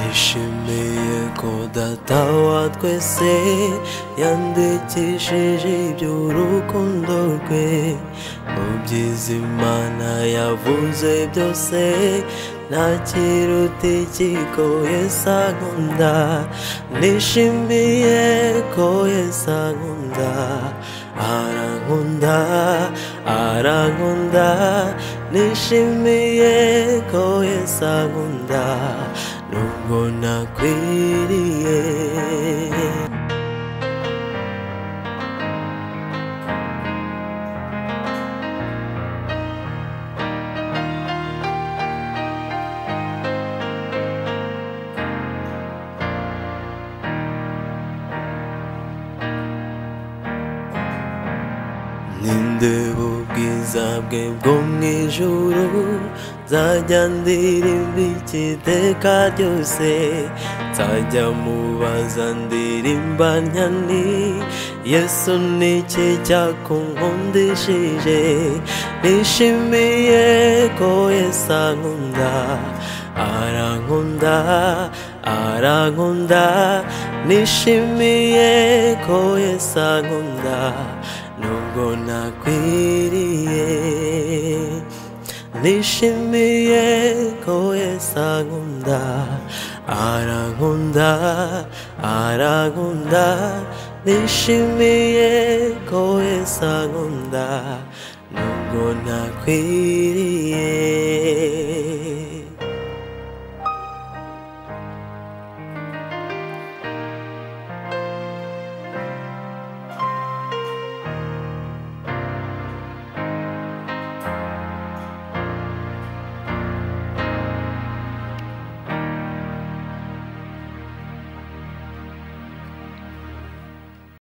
nishimiye ko data wa twese yandikishije iby'urukundo rwe mu byiza Imana yavuze byose nta kiruta ikiko Yesu ankunda nishimiye ko Yesu ankunda arankunda arankunda nishimiye ko Yesu ankunda nubwo nakwiriye nindeba ubwiza bwe bwo mw'ijuru nzajya ndirimba iteka ryose nzajya mubaza ndirimba nti Yesu niki cyakunkundishije nishimiye ko Yesu ankunda arankunda arankunda nishimiye ko Yesu ankunda nubwo nakwiriye nishimiye ko Yesu ankunda arankunda arankunda nishimiye ko Yesu ankunda nubwo nakwiriye